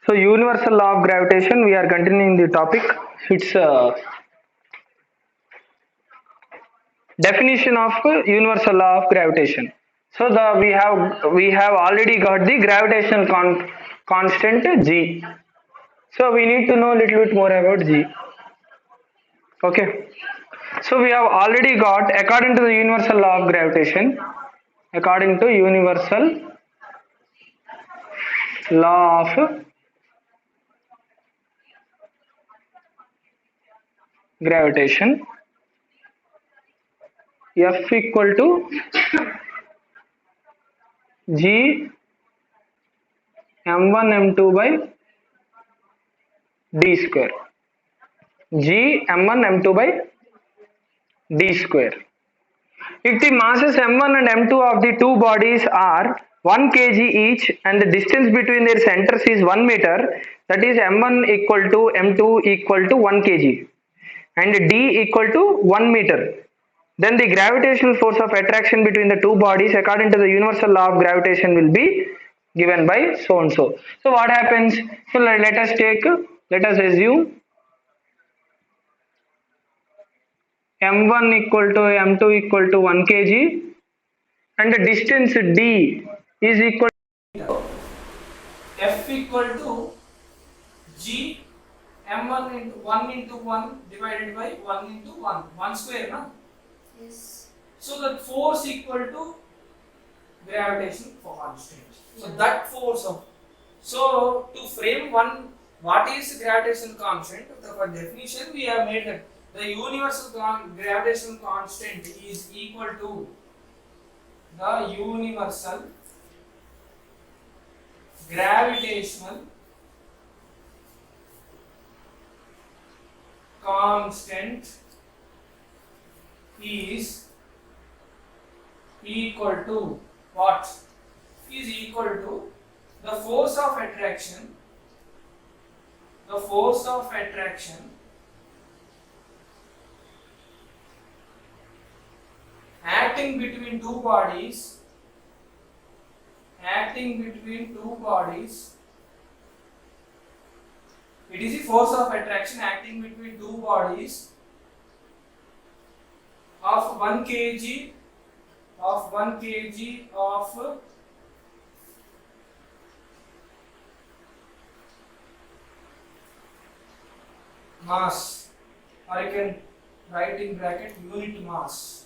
So universal law of gravitation, we are continuing the topic. It's definition of universal law of gravitation. So we have already got the gravitational constant G. So we need to know a little bit more about G. Okay. So we have already got, according to the universal law of gravitation, according to universal law of gravitation, F equal to G m1 m2 by d square. G m1 m2 by d square. If the masses m1 and m2 of the two bodies are 1 kg each and the distance between their centers is 1 meter, that is m1 equal to m2 equal to 1 kg and d equal to 1 meter, then the gravitational force of attraction between the two bodies according to the universal law of gravitation will be given by so and so. So what happens? So let us assume m1 equal to m2 equal to 1 kg and the distance d is equal to F equal to G m1 into 1 into 1 divided by 1 into 1 square, no? Yes. So that force equal to gravitation constant. So that force of, so to frame one, what is gravitation constant? For definition we have made that the universal gravitation constant is equal to the universal gravitational constant is equal to what? Is equal to the force of attraction, acting between two bodies, it is the force of attraction acting between two bodies of 1 kg of mass, or I can write in bracket unit mass,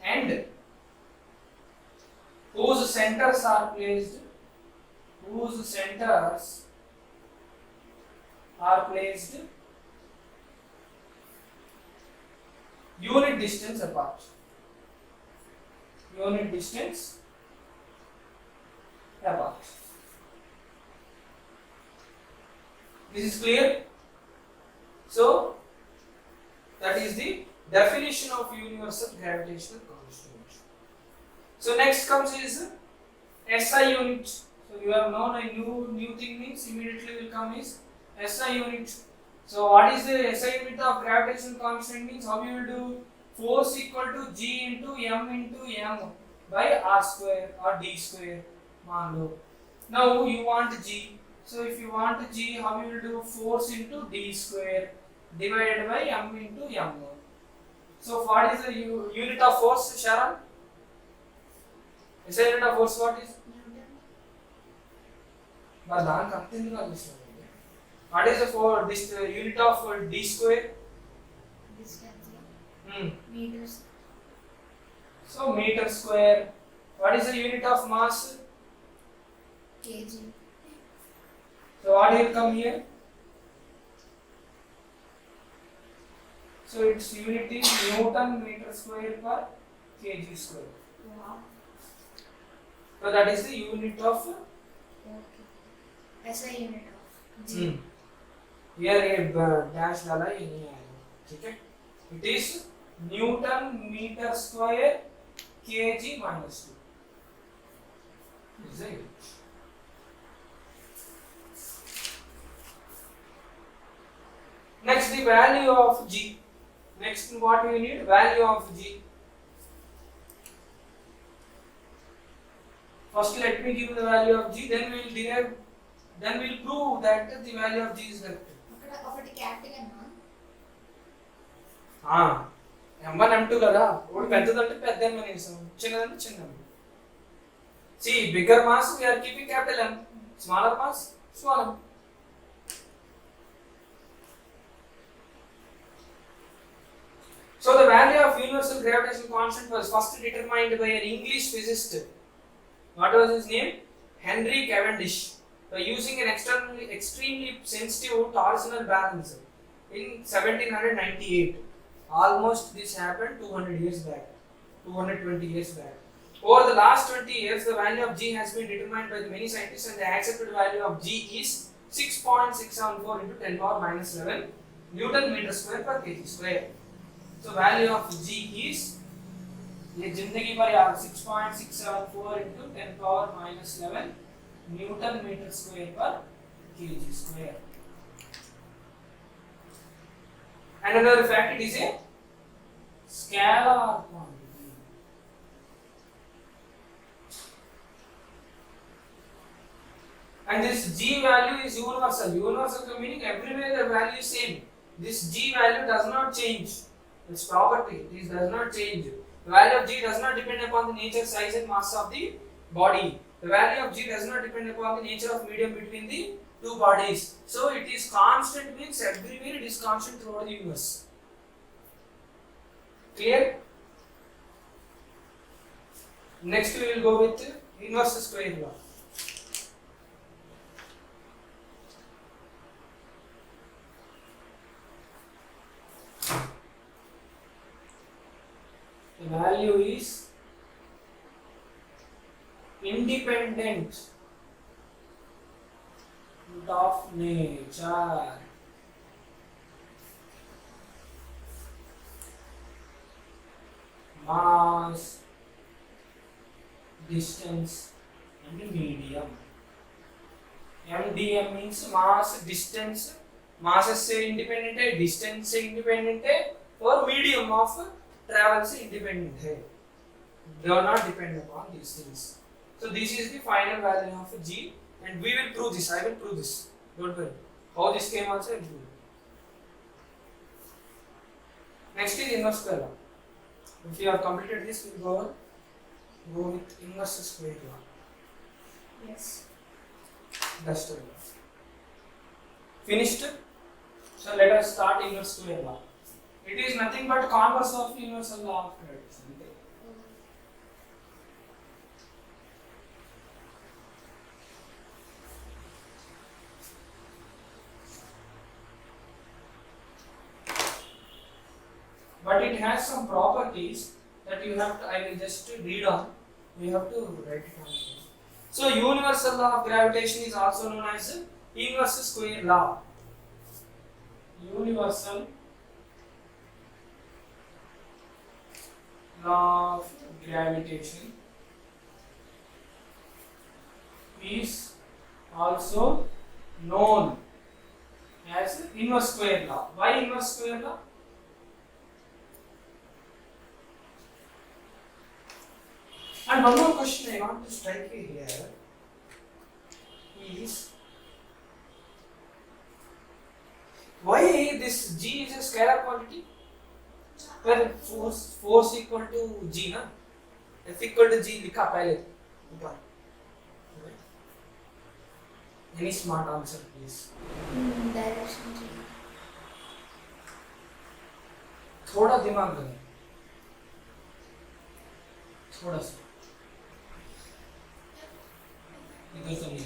and whose centers are placed unit distance apart. This is clear? So that is the definition of universal gravitational constant. So next comes is SI unit. So you have known a new thing means immediately will come is SI unit. So what is the SI unit of gravitational constant means? How you will do? Force equal to G into M by R square or D square. Now you want G. So if you want G, how you will do? Force into D square divided by M into M. So what is the unit of force, Sharon? SI unit of force what is? But what is the unit of D square? Distance. Meters. So meter square. What is the unit of mass? Kg. So what will come here? So its unit is Newton meter square per kg square. Wow. So that is the unit of SI unit of G. Here a dash डाला ये नहीं आएगा, ठीक है? It is Newton meter square kg minus 2. Is it? Next, the value of G. Next, what we need? Value of G. First, let me give the value of G, then we will then we'll prove that the value of g is correct. ఒకటి capital అమ్మా. m1 m2 కదా, ఒకటి పెద్దదంటే పెద్ద m అని వేసాం, చిన్నదంటే చిన్న m. See, bigger mass we are keeping capital M, smaller mass small m. So the value of universal gravitational constant was first determined by an English physicist. What was his name? Henry Cavendish. By using an extremely sensitive torsional balance in 1798. Almost this happened 200 years back, 220 years back. Over the last 20 years, the value of G has been determined by the many scientists, and the accepted value of G is 6.674 into 10 power minus 11 Newton meter square per kg square. So value of G is ये जिंदगी भर यार 6.674 into 10 power minus 11 Newton meter square per kg square. And another fact, it is a scalar quantity. And this G value is universal. Universal meaning everywhere the value is same. This G value does not change. Its property, it does not change. The value of G does not depend upon the nature, size and mass of the body. The value of G does not depend upon the nature of medium between the two bodies. So it is constant, means everywhere it is constant throughout the universe. Clear? Next we will go with inverse square law. The value is independent of nature. Mass, distance and medium. MDM means mass, distance. Mass से independent है, distance से independent है, और medium of travel से independent है. They are not dependent upon these things. So this is the final value of G, and we will prove this. I will prove this. Don't worry. How this came also I will prove. Next is inverse square law. If you have completed this, we will go with inverse square law. Yes. That's the law. Finished? So let us start inverse square law. It is nothing but converse of universal law of gravitation. But it has some properties that you have to, I will just read on. You have to write it down. So universal law of gravitation is also known as inverse square law. Universal law of gravitation is also known as inverse square law. Why inverse square law? And one more question I want to strike here is, why this G is a scalar quantity? Where force equal to G, na? F equal to G लिखा पहले ऊपर. Any smart answer, please. Direction G. थोड़ा दिमाग लगाओ. थोड़ा सा. इधर तो नहीं है.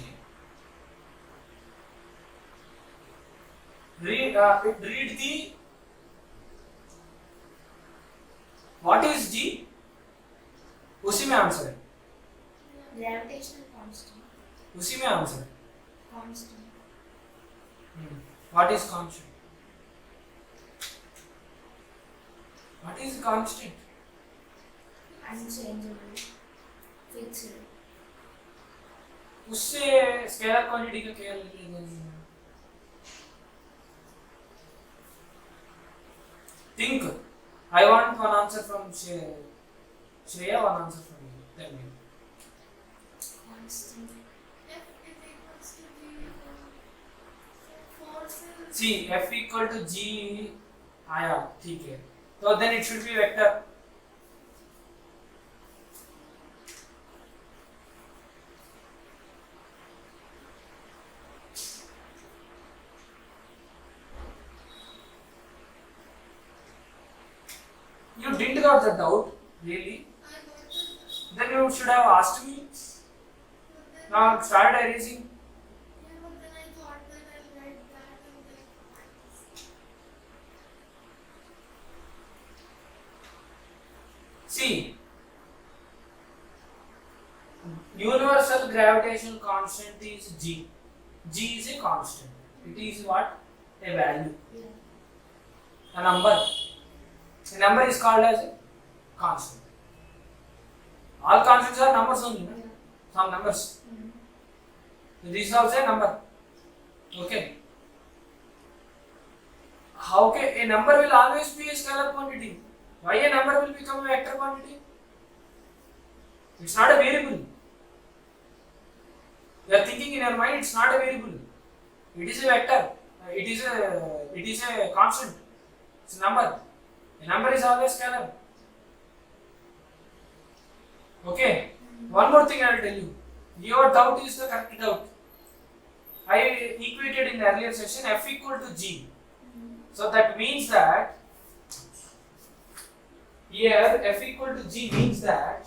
Read the. What is G? उसी में आंसर है. Gravitational constant. उसी में आंसर है. Constant. What is constant? What is constant? Unchangeable. Fixed. उससे स्केलर क्वांटिटी का क्या लेंगे? Think. I want one answer from Shreya, one answer from you. Tell me. Constant. F is equals to G equals C F equal to G आया, ठीक है, तो then it should be vector. You didn't got the doubt, really? Then you should have asked me. Now start erasing. See, universal gravitational constant is G. G is a constant. It is what? A value. A number. A number is called as a constant. All constants are numbers only, no? Some numbers. So this is also a number. Okay. How can a number will always be a scalar quantity? Why a number will become a vector quantity? It's not a variable. You are thinking in your mind it's not a variable. It is a vector. It is a constant. It's a number. A number is always scalar. Okay. One more thing I will tell you. Your doubt is the correct doubt. I equated in the earlier session F equal to G. So that means that here F equal to G means that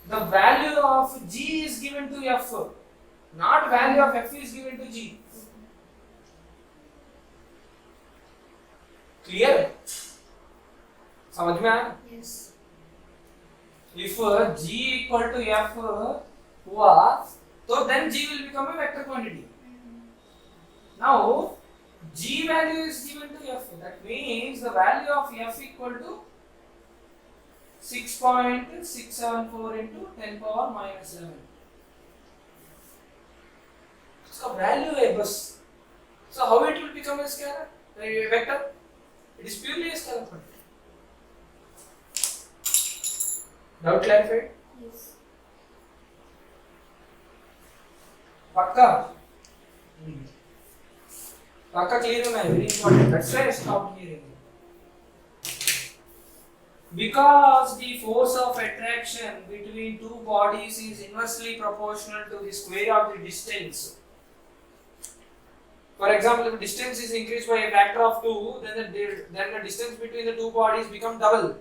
the value of G is given to F, not value of F is given to G. Clear? समझ में आया? Yes. If G equal to F हुआ, तो then G will become a vector quantity. Now G value is given to F. That means the value of F equal to 6.674 into 10 power minus 11. इसका value है बस. So how it will become a scalar? A vector? It is purely a scalar quantity. Doubt clarified? Yes. पक्का? पक्का clear होना है, very important. That's why I stopped here. Because the force of attraction between two bodies is inversely proportional to the square of the distance. For example, if the distance is increased by a factor of 2, then the distance between the two bodies become double.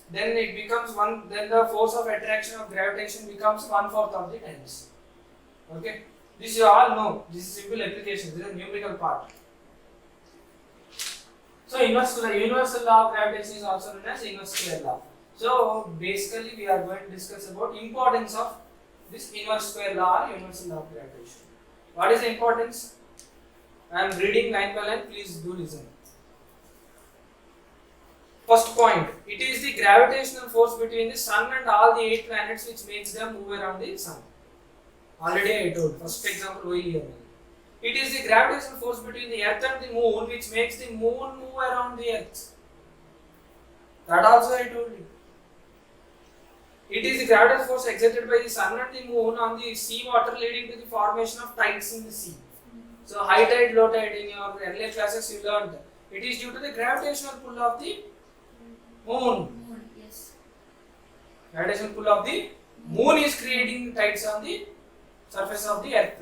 Then it becomes one. Then the force of attraction of gravitation becomes 1/4 of the times. Okay, this you all know. This is simple application. This is a numerical part. So universal law of gravitation is also known as inverse square law. So basically, we are going to discuss about importance of this inverse square law or universal law of gravitation. What is the importance? I am reading line by line. Please do listen. First point, it is the gravitational force between the sun and all the 8 planets which makes them move around the sun. Already I told, first example we here. It is the gravitational force between the earth and the moon which makes the moon move around the earth. That also I told you. It is the gravitational force exerted by the sun and the moon on the sea water leading to the formation of tides in the sea. So high tide, low tide in your earlier classes you learned. It is due to the gravitational pull of the moon. Yes. Gravitational pull of the moon is creating tides on the surface of the earth.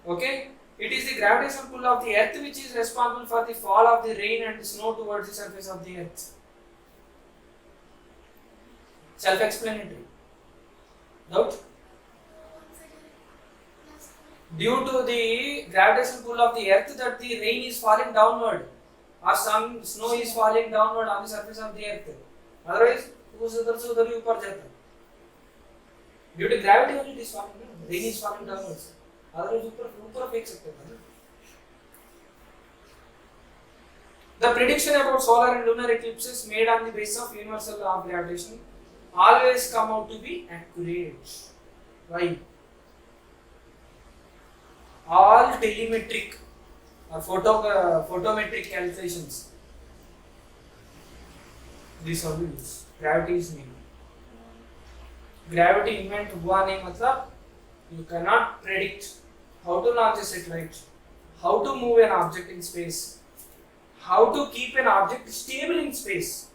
Okay? It is the gravitational pull of the earth which is responsible for the fall of the rain and snow towards the surface of the earth. Self-explanatory. Doubt? Due to the gravitational pull of the earth that the rain is falling downward or some snow is falling downward on the surface of the earth. Otherwise, udhar upar jata. Due to gravity only it is falling down. Rain is falling downwards. Otherwise, upar फेंक सकते हैं. The prediction about solar and lunar eclipses made on the basis of universal law of gravitation always come out to be accurate. Why? All telemetric or photometric calculations. This only use. Gravity is new. Gravity invent हुआ नहीं मतलब you cannot predict how to launch a satellite. how to move an object in space, how to keep an object stable in space.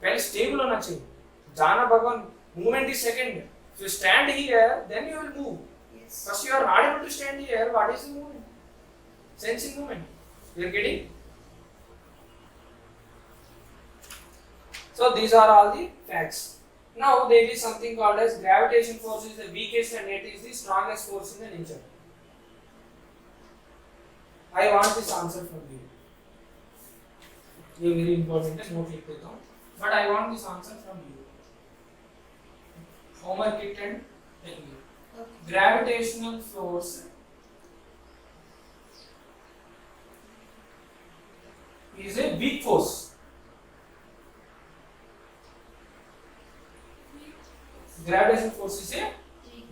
पहले stable होना चाहिए. जाना भगवान, movement is second. If you stand here, then you will move. Yes. First you are not able to stand here, what is the movement? Sense in movement. You are getting? So these are all the facts. Now there is something called as gravitation force is the weakest and it is the strongest force in the nature. I want this answer from you. ये very important है, note लिख देता हूँ. But I want this answer from you. Homework it and tell me. Okay. Gravitational force is a weak force. Gravitational force is a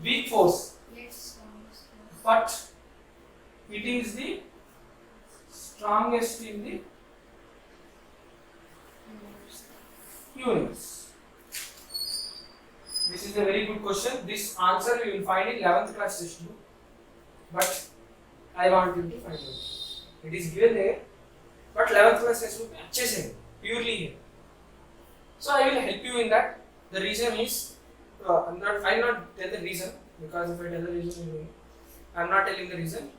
weak force, Let's count. but it is the strongest in the universe. This is a very good question. This answer you will find in 11th class textbook, but I want you to find out. It is given there, but 11th class textbook में अच्छे से purely है. So I will help you in that. The reason is I will not tell the reason, because if I tell the reason, I am not telling the reason.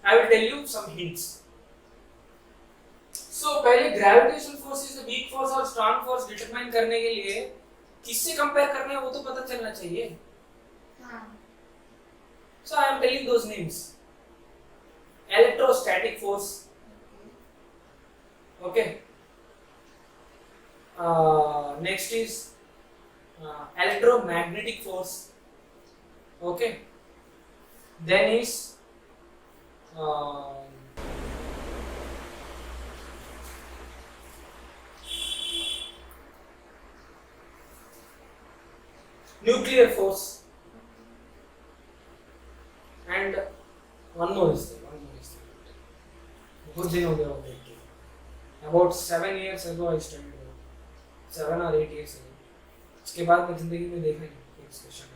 I will tell you some hints. So पहले gravitational force is the weak force और strong force determine करने के लिए किससे compare करना है वो तो पता चलना चाहिए. हाँ. So I am telling those names. Electrostatic force. Okay. Next is electromagnetic force. Okay. Then is nuclear force. And one more is there. Good thing of the object. About 7 years ago I studied. 7 or 8 years ago. उसके बाद मैं जिंदगी में देखा नहीं इसका शक्ल.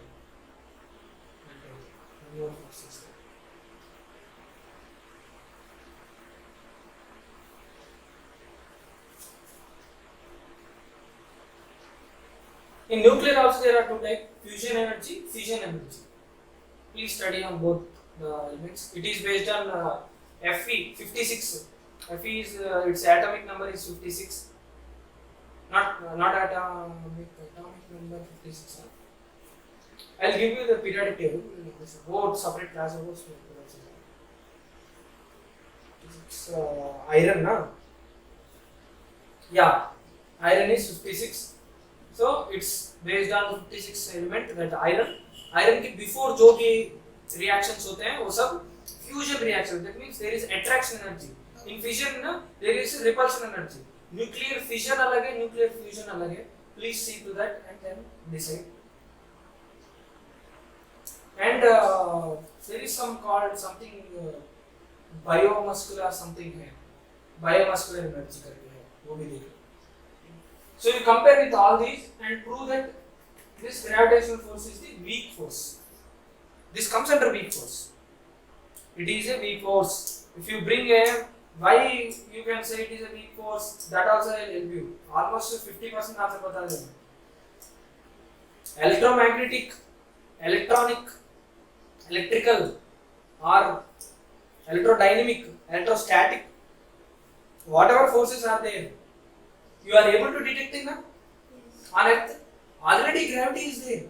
In nuclear also there are two types: fusion energy, fission energy. Please study on both the elements. It is based on Fe 56. Fe is its atomic number is 56. Not atomic number 56. I'll give you the periodic table. Both separate class of it's iron, na? Yeah, iron is 56. So it's based on 56 element that iron के before जो भी reactions होते हैं वो सब fusion reaction. That means there is attraction energy. In fission ना there is repulsion energy. Nuclear fission अलग है, nuclear fusion अलग है. Please see to that and then decide. And there is some called something biomuscular something है, biomuscular energy करके है, वो भी देखो. So you compare with all these and prove that this gravitational force is the weak force. This comes under weak force. It is a weak force. If you bring a why you can say it is a weak force, that also I will help you. Almost 50% answer बता देना. Electromagnetic, electronic, electrical or electrodynamic, electrostatic, whatever forces are there, you are able to detect in on Earth. Already gravity is there.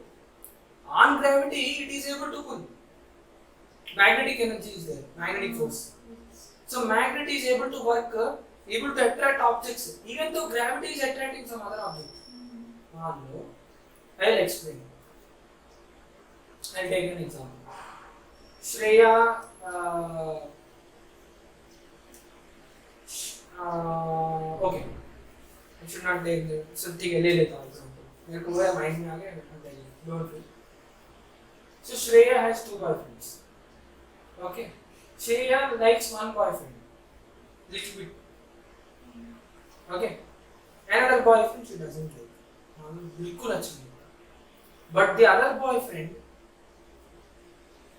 On gravity, it is able to pull. Magnetic energy is there, magnetic force. So magnet is able to work, able to attract objects, even though gravity is attracting some other object. I will explain. I will take an example. Shreya, okay. I should not take the ठीक है ले लेता हूँ example. मेरे को वो mind में आ गया don't feel. So Shreya has two boyfriends. Okay. Shreya likes one boyfriend. Little bit. Okay. Another boyfriend she doesn't like. बिल्कुल अच्छा नहीं. But the other boyfriend,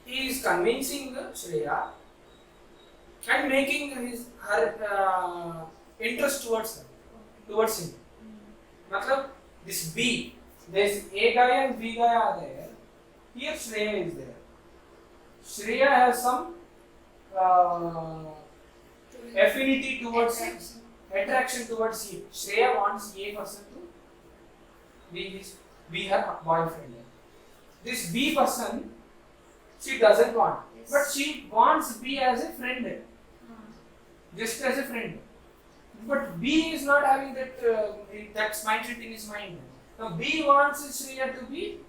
he is convincing Shreya and making her interest towards him. मतलब this B, there's A guy and B guy are there. Here Shreya is there. Shreya has some affinity towards attraction towards A. Shreya wants A person to be her boyfriend. This B person she doesn't want, but she wants B as a friend, just as a friend. But B is not having that that mindset in his mind. Now B wants Shreya to be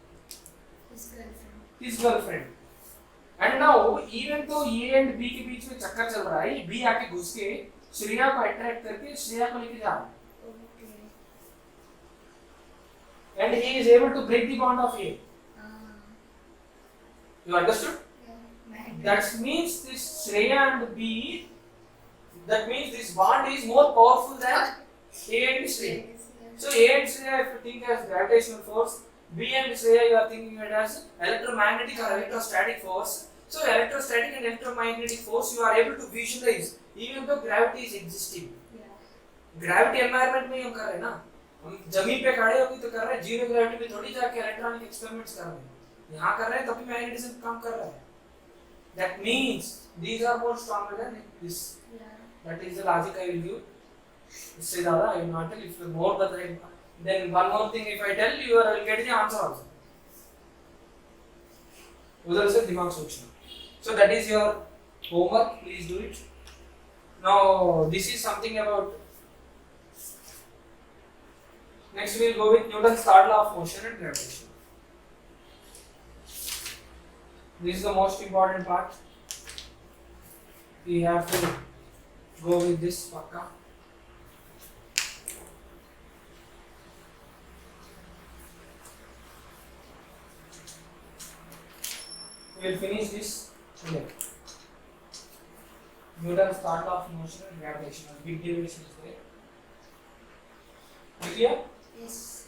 his girlfriend. And now even though A and B के बीच में चक्कर चल रहा है, B आके घुस के श्रेया को अट्रैक्ट करके श्रेया को लेके जा रहा है. And he is able to break the bond of A. You understood? That means this Shreya and B, that means this bond is more powerful than A and Shreya. So A and Shreya, if you think as gravitational force, B and Shreya you are thinking it as electromagnetic or electrostatic force. So electrostatic and electromagnetic force you are able to visualize even though gravity is existing. Gravity environment में हम कर रहे हैं ना, हम जमीन पे खड़े होके तो कर रहे हैं, जीरो ग्रेविटी में थोड़ी जाके इलेक्ट्रॉनिक एक्सपेरिमेंट्स कर रहे हैं. यहाँ कर रहे हैं तभी मैग्नेटिज्म काम कर रहा है. That means these are more stronger than this. That is the logic I will give. इससे ज़्यादा I will not tell. If you more बताए, then one more thing if I tell you, you will get the answer also. उधर से दिमाग सोचना. So that is your homework. Please do it. Now this is something about. Next we will go with Newton's third law of motion and gravitation. This is the most important part. We have to go with this pakka. We will finish this today. Newton's third law of motion and gravitation. Big derivation is there. Clear? Yes.